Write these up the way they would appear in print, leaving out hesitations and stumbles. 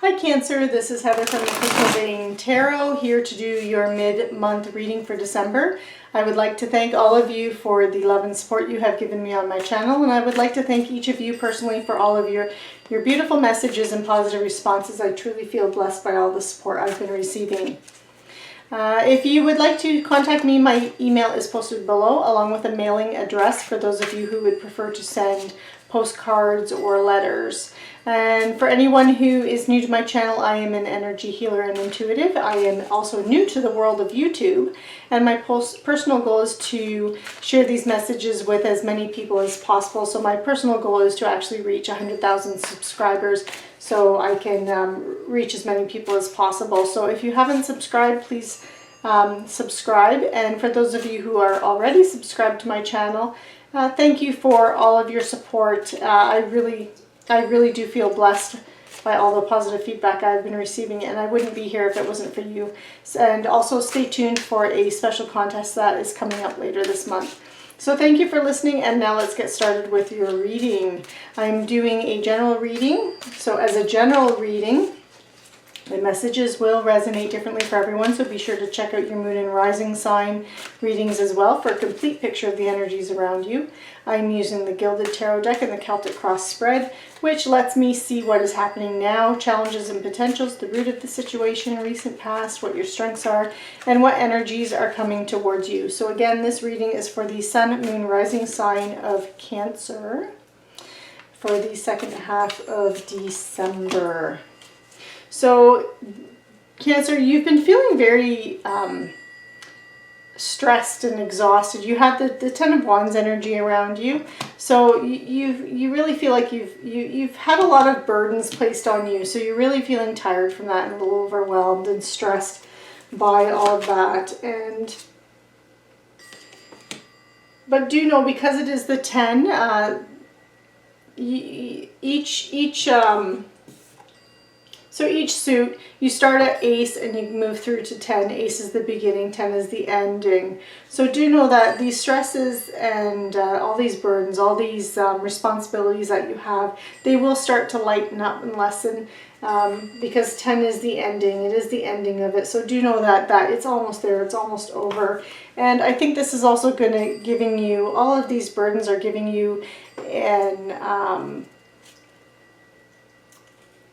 Hi Cancer, this is Heather from the Crystal Vein Tarot, here to do your mid-month reading for December. I would like to thank all of you for the love and support you have given me on my channel, and I would like to thank each of you personally for all of your beautiful messages and positive responses. I truly feel blessed by all the support I've been receiving. If you would like to contact me, my email is posted below, along with a mailing address for those of you who would prefer to send postcards or letters. And for anyone who is new to my channel, I am an energy healer and intuitive. I am also new to the world of YouTube, and my personal goal is to share these messages with as many people as possible. So my personal goal is to actually reach 100,000 subscribers so I can reach as many people as possible. So if you haven't subscribed, please subscribe. And for those of you who are already subscribed to my channel, thank you for all of your support. I really do feel blessed by all the positive feedback I've been receiving, and I wouldn't be here if it wasn't for you. And also stay tuned for a special contest that is coming up later this month. So thank you for listening, and now let's get started with your reading. I'm doing a general reading. So as a general reading, the messages will resonate differently for everyone, so be sure to check out your moon and rising sign readings as well for a complete picture of the energies around you. I'm using the Gilded Tarot deck and the Celtic Cross spread, which lets me see what is happening now, challenges and potentials, the root of the situation, recent past, what your strengths are, and what energies are coming towards you. So again, this reading is for the Sun, Moon, Rising sign of Cancer for the second half of December. So, Cancer, you've been feeling very stressed and exhausted. You have the Ten of Wands energy around you, so you really feel like you've had a lot of burdens placed on you. So you're really feeling tired from that and a little overwhelmed and stressed by all of that. But do know, because it is the 10, so each suit, you start at Ace and you move through to 10. Ace is the beginning, 10 is the ending. So do know that these stresses and all these burdens, all these responsibilities that you have, they will start to lighten up and lessen because 10 is the ending. It is the ending of it. So do know that it's almost there. It's almost over. And I think this is also giving you, all of these burdens are giving you an...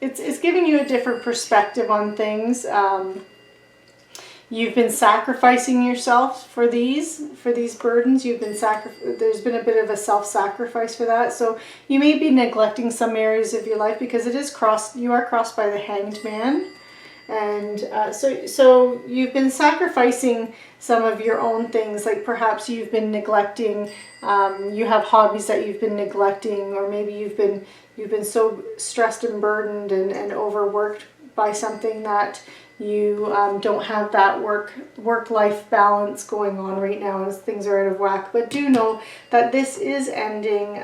It's giving you a different perspective on things. You've been sacrificing yourself for these burdens. There's been a bit of a self-sacrifice for that. So you may be neglecting some areas of your life because you are crossed by the Hanged Man. And so you've been sacrificing some of your own things, like perhaps you've been neglecting, you have hobbies that you've been neglecting, or maybe you've been so stressed and burdened and overworked by something that you don't have that work-life balance going on right now as things are out of whack. But do know that this is ending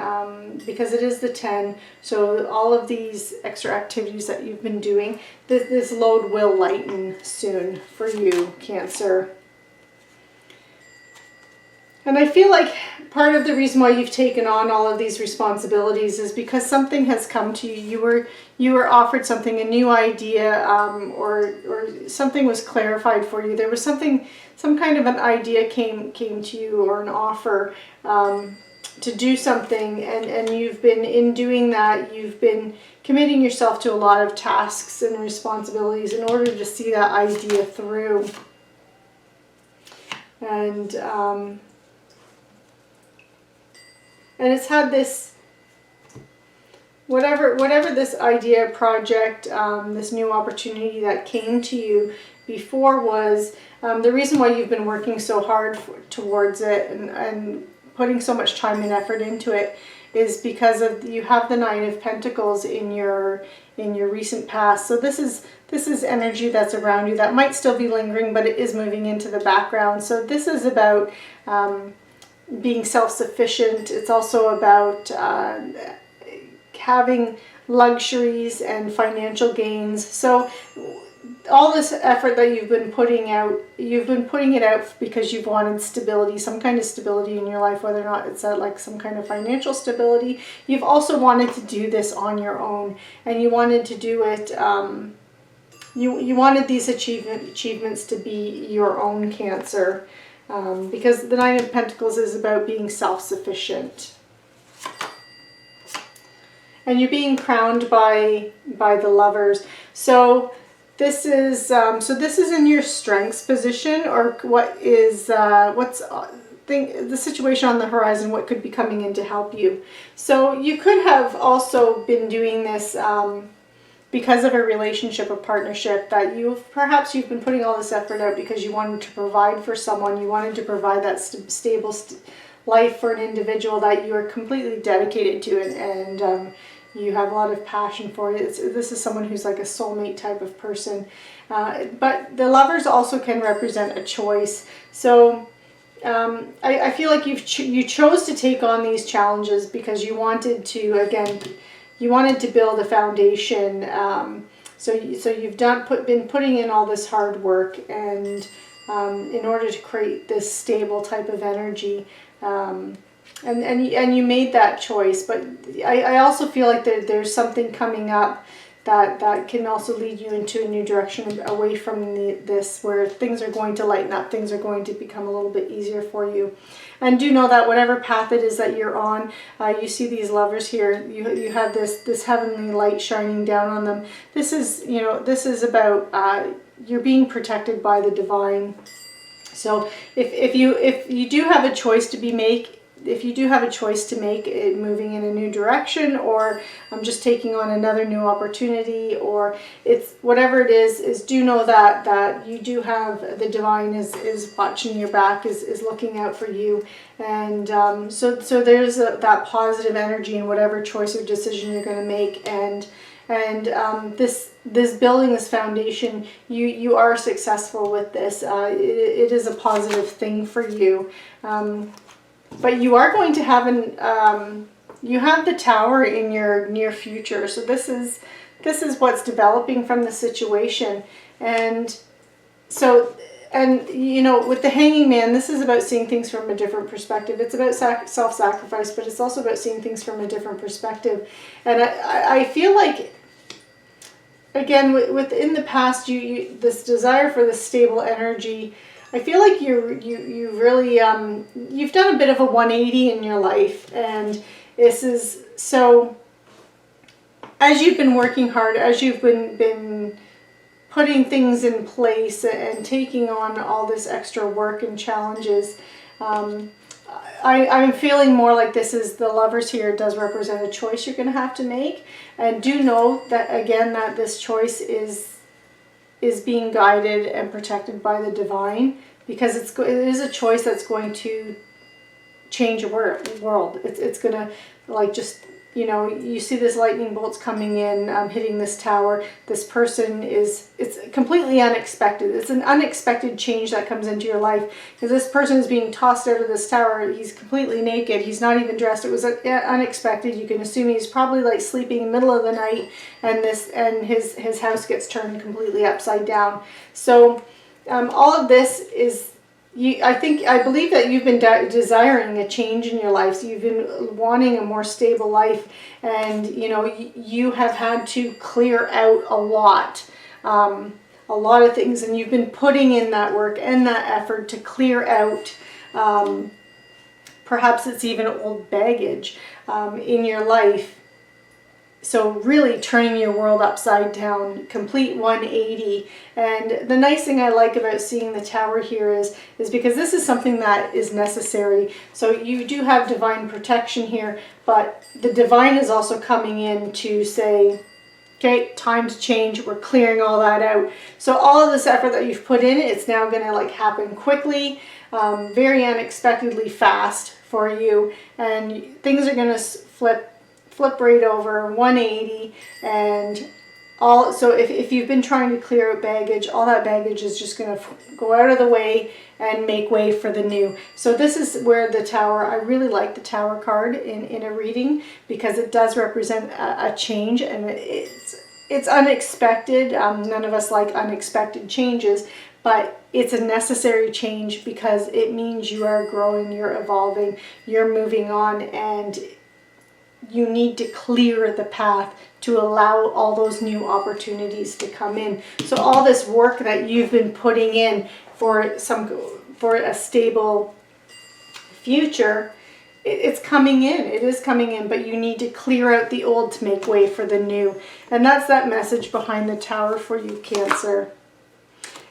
because it is the 10. So all of these extra activities that you've been doing, this load will lighten soon for you, Cancer. And I feel like part of the reason why you've taken on all of these responsibilities is because something has come to you. You were offered something, a new idea, or something was clarified for you. There was some kind of an idea came to you, or an offer to do something, and you've been, in doing that, you've been committing yourself to a lot of tasks and responsibilities in order to see that idea through. And it's had this, whatever this idea, project, this new opportunity that came to you before was, the reason why you've been working so hard towards it and putting so much time and effort into it is because you have the Nine of Pentacles in your recent past. So this is energy that's around you that might still be lingering, but it is moving into the background. So this is about being self-sufficient. It's also about having luxuries and financial gains. So all this effort that you've been putting it out because you've wanted stability, some kind of stability in your life, whether or not it's like some kind of financial stability. You've also wanted to do this on your own, and you wanted to do it, you wanted these achievements to be your own, Cancer, because the Nine of Pentacles is about being self-sufficient. And you're being crowned by the Lovers. So this is in your strengths position, or what is the situation on the horizon, what could be coming in to help you. So you could have also been doing this because of a relationship or partnership that perhaps you've been putting all this effort out because you wanted to provide for someone, you wanted to provide that stable life for an individual that you are completely dedicated to, and you have a lot of passion for it. This is someone who's like a soulmate type of person. But the Lovers also can represent a choice. So I feel like you chose to take on these challenges because you wanted to, again, you wanted to build a foundation. So you've been putting in all this hard work, and in order to create this stable type of energy. And you made that choice, but I also feel like there's something coming up that can also lead you into a new direction away from this, where things are going to lighten up, things are going to become a little bit easier for you. And do know that whatever path it is that you're on, you see these Lovers here, you have this heavenly light shining down on them. This is, this is about you're being protected by the divine. So if you do have a choice to make, moving in a new direction, or just taking on another new opportunity, or it's whatever it is do know that you do have the divine is watching your back, is looking out for you, and so there's that positive energy in whatever choice or decision you're going to make, and this building, this foundation, you are successful with this. It is a positive thing for you. But you are going to have you have the Tower in your near future. So this is what's developing from the situation. And so, with the Hanging Man, this is about seeing things from a different perspective. It's about self-sacrifice, but it's also about seeing things from a different perspective. And I feel like, again, within the past, this desire for this stable energy, I feel like you really you've done a bit of a 180 in your life, and this is so. As you've been working hard, as you've been putting things in place and taking on all this extra work and challenges, I'm feeling more like this is the Lovers here does represent a choice you're going to have to make, and do know that again that this choice is being guided and protected by the divine, because it is a choice that's going to change your world. It's gonna, like, just, you see this lightning bolts coming in, hitting this tower. This person it's completely unexpected. It's an unexpected change that comes into your life, because this person is being tossed out of this tower. He's completely naked. He's not even dressed. It was unexpected. You can assume he's probably like sleeping in the middle of the night, and his house gets turned completely upside down. So all of this is, I believe that you've been desiring a change in your life. So you've been wanting a more stable life, and you have had to clear out a lot of things, and you've been putting in that work and that effort to clear out. Perhaps it's even old baggage in your life. So really turning your world upside down, complete 180. And the nice thing I like about seeing the Tower here is because this is something that is necessary. So you do have divine protection here, but the divine is also coming in to say, okay, time to change. We're clearing all that out. So all of this effort that you've put in, it's now going to happen quickly, very unexpectedly fast for you, and things are going to flip right over 180, and all. So if you've been trying to clear out baggage, all that baggage is just going to go out of the way and make way for the new. So this is where the Tower, I really like the Tower card in a reading, because it does represent a change, and it's unexpected. None of us like unexpected changes, but it's a necessary change because it means you are growing, you're evolving, you're moving on, and you need to clear the path to allow all those new opportunities to come in. So all this work that you've been putting in for a stable future, it's coming in. It is coming in, but you need to clear out the old to make way for the new. And that's that message behind the Tower for you, Cancer.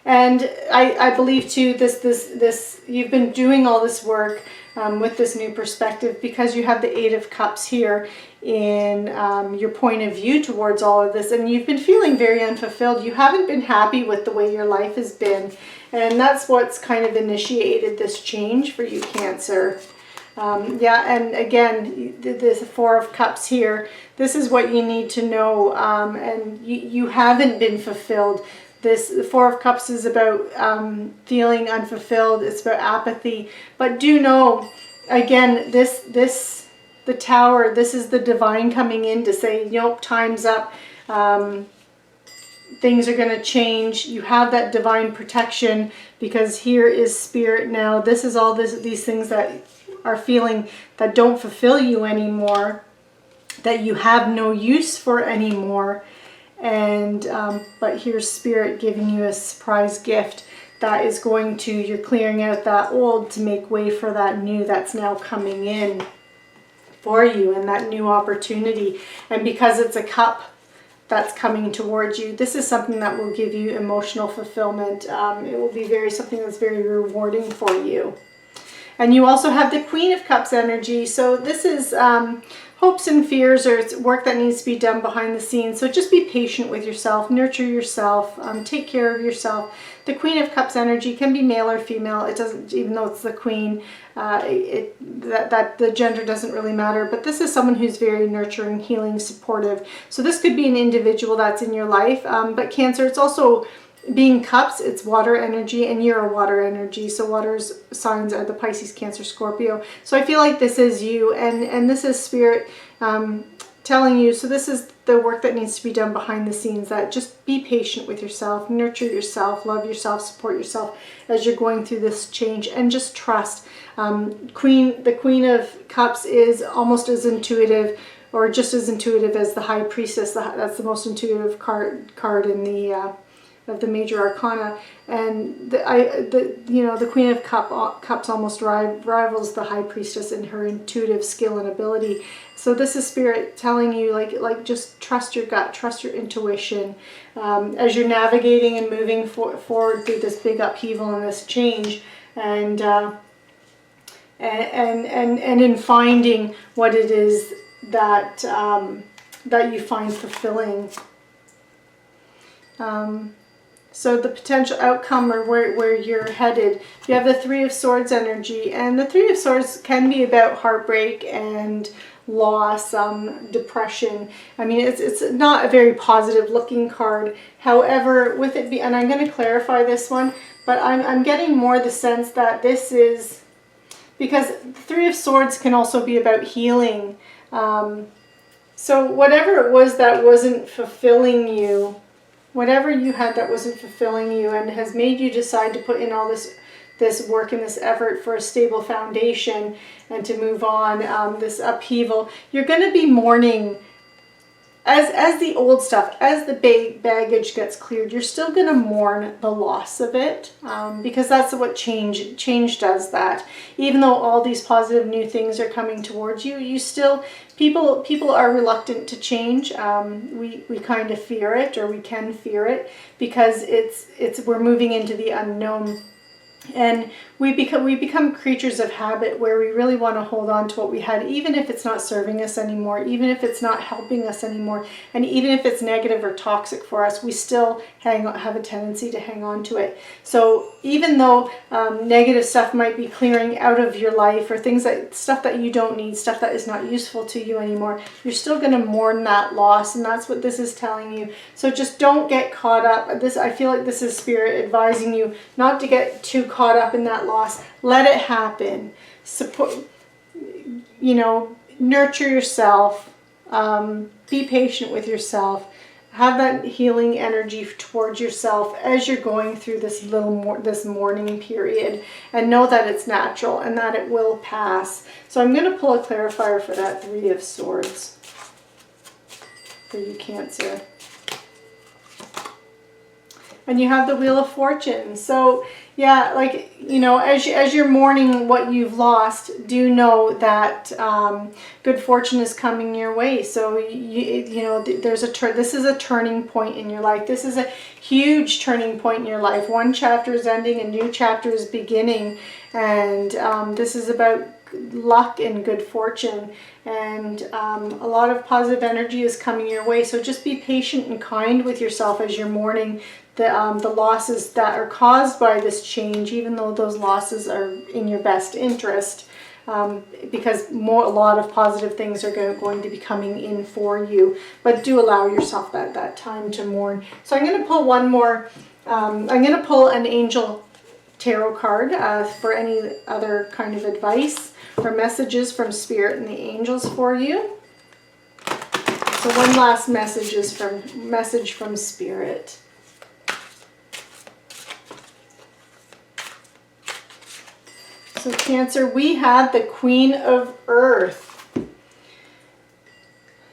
And I believe too, this you've been doing all this work with this new perspective because you have the Eight of Cups here in your point of view towards all of this, and you've been feeling very unfulfilled. You haven't been happy with the way your life has been, and that's what's kind of initiated this change for you, Cancer. Yeah, and again, the Four of Cups here, this is what you need to know, and you haven't been fulfilled. The Four of Cups is about feeling unfulfilled. It's about apathy. But do know, again, the Tower, this is the divine coming in to say, nope, time's up. Things are going to change. You have that divine protection because here is Spirit now. This is all these things that are feeling that don't fulfill you anymore, that you have no use for anymore. And but here's Spirit giving you a surprise gift that is going to, you're clearing out that old to make way for that new that's now coming in for you, and that new opportunity. And because it's a cup that's coming towards you, this is something that will give you emotional fulfillment. It will be something that's very rewarding for you. And you also have the Queen of Cups energy. So this is hopes and fears, or it's work that needs to be done behind the scenes. So just be patient with yourself, nurture yourself, take care of yourself. The Queen of Cups energy can be male or female. It doesn't, even though it's the Queen, that the gender doesn't really matter. But this is someone who's very nurturing, healing, supportive. So this could be an individual that's in your life. But Cancer, it's also being cups, it's water energy, and you're a water energy. So water's signs are the Pisces, Cancer, Scorpio. So I feel like this is you, and this is Spirit telling you, so this is the work that needs to be done behind the scenes, that just be patient with yourself, nurture yourself, love yourself, support yourself as you're going through this change, and just trust. The Queen of Cups is almost as intuitive, or just as intuitive as the High Priestess. That's the most intuitive card in the of the major arcana, and the Queen of Cups almost rivals the High Priestess in her intuitive skill and ability. So this is Spirit telling you, like just trust your gut, trust your intuition as you're navigating and moving forward through this big upheaval and this change, and in finding what it is that that you find fulfilling. So the potential outcome, or where you're headed, you have the Three of Swords energy, and the Three of Swords can be about heartbreak and loss, depression. I mean, it's not a very positive looking card. However, with it and I'm going to clarify this one, but I'm getting more the sense that this is, because the Three of Swords can also be about healing. So whatever it was that wasn't fulfilling you, whatever you had that wasn't fulfilling you and has made you decide to put in all this work and this effort for a stable foundation and to move on, this upheaval, you're going to be mourning as the old stuff, as the baggage gets cleared. You're still going to mourn the loss of it, because that's what change does. That even though all these positive new things are coming towards you, you still, people are reluctant to change. We kind of fear it, or we can fear it, because we're moving into the unknown. And we become creatures of habit, where we really want to hold on to what we had, even if it's not serving us anymore, even if it's not helping us anymore, and even if it's negative or toxic for us, we still have a tendency to hang on to it. So even though negative stuff might be clearing out of your life, or stuff that you don't need, stuff that is not useful to you anymore, you're still going to mourn that loss, and that's what this is telling you. So just don't get caught up. I feel like this is Spirit advising you not to get too caught up in that loss. Let it happen. Support, nurture yourself. Be patient with yourself. have that healing energy towards yourself as you're going through this mourning period, and know that it's natural and that it will pass. So I'm going to pull a clarifier for that Three of Swords for you, Cancer. And you have the Wheel of Fortune. So yeah, like, you know, as you're mourning what you've lost, do know that good fortune is coming your way. So you know, there's this is a turning point in your life. This is a huge turning point in your life. One chapter is ending, a new chapter is beginning, and this is about luck and good fortune, and a lot of positive energy is coming your way. So just be patient and kind with yourself as you're mourning the losses that are caused by this change, even though those losses are in your best interest, because a lot of positive things are going to be coming in for you. But do allow yourself that time to mourn. So I'm going to pull one more. I'm going to pull an Angel Tarot card for any other kind of advice or messages from Spirit and the angels for you. So one last message from Spirit. So Cancer, we have the Queen of Earth.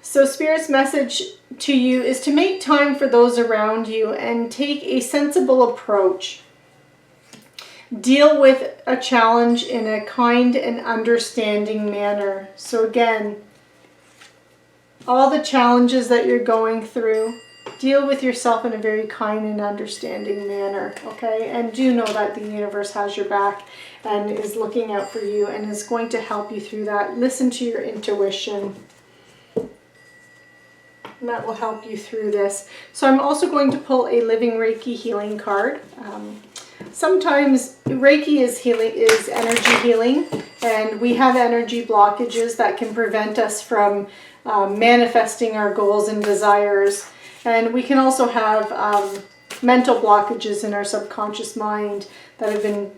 So Spirit's message to you is to make time for those around you and take a sensible approach. Deal with a challenge in a kind and understanding manner. So again, all the challenges that you're going through, deal with yourself in a very kind and understanding manner, okay? And do know that the universe has your back and is looking out for you and is going to help you through that. Listen to your intuition, and that will help you through this. So I'm also going to pull a Living Reiki healing card. Sometimes Reiki is energy healing, and we have energy blockages that can prevent us from manifesting our goals and desires. And we can also have mental blockages in our subconscious mind that have been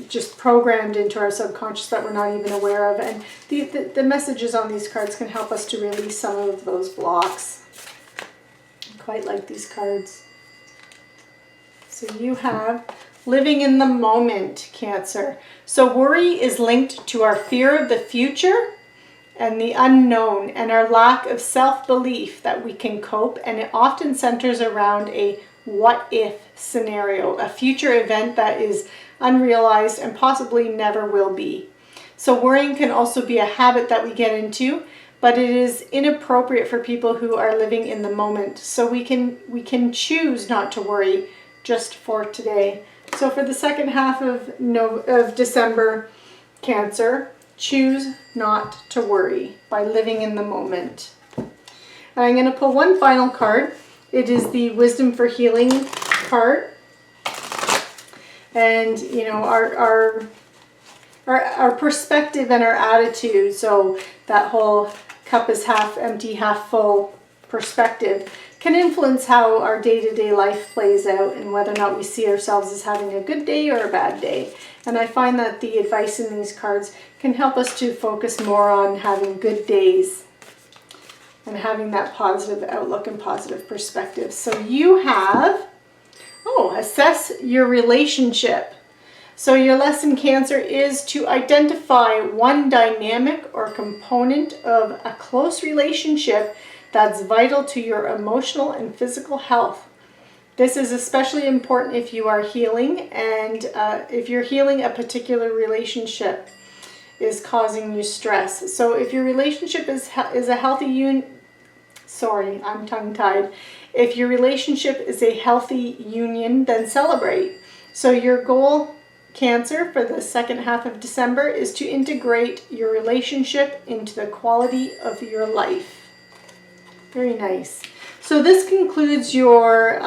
just programmed into our subconscious that we're not even aware of. And the messages on these cards can help us to release some of those blocks. I quite like these cards. So you have Living in the Moment, Cancer. So worry is linked to our fear of the future and the unknown, and our lack of self-belief that we can cope, and it often centers around a what-if scenario, a future event that is unrealized and possibly never will be. So worrying can also be a habit that we get into, but it is inappropriate for people who are living in the moment. So we can choose not to worry just for today. So for the second half of December, Cancer, choose not to worry by living in the moment. And I'm going to pull one final card. It is the Wisdom for Healing card. And, you know, our perspective and our attitude, so that whole cup is half empty, half full perspective, can influence how our day-to-day life plays out and whether or not we see ourselves as having a good day or a bad day. And I find that the advice in these cards can help us to focus more on having good days and having that positive outlook and positive perspective. So you have, assess your relationship. So your lesson, Cancer, is to identify one dynamic or component of a close relationship that's vital to your emotional and physical health. This is especially important if you are healing, and if you're healing a particular relationship is causing you stress. So if your relationship is a healthy If your relationship is a healthy union, then celebrate. So your goal, Cancer, for the second half of December is to integrate your relationship into the quality of your life. Very nice. So this concludes your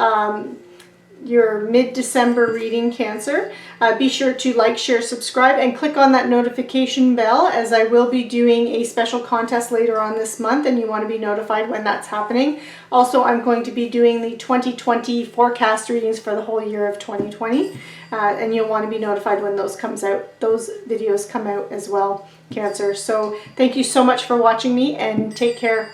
mid-December reading, Cancer. Be sure to like, share, subscribe, and click on that notification bell, as I will be doing a special contest later on this month, and you want to be notified when that's happening. Also, I'm going to be doing the 2020 forecast readings for the whole year of 2020, and you'll want to be notified when those videos come out as well, Cancer. So thank you so much for watching me, and take care.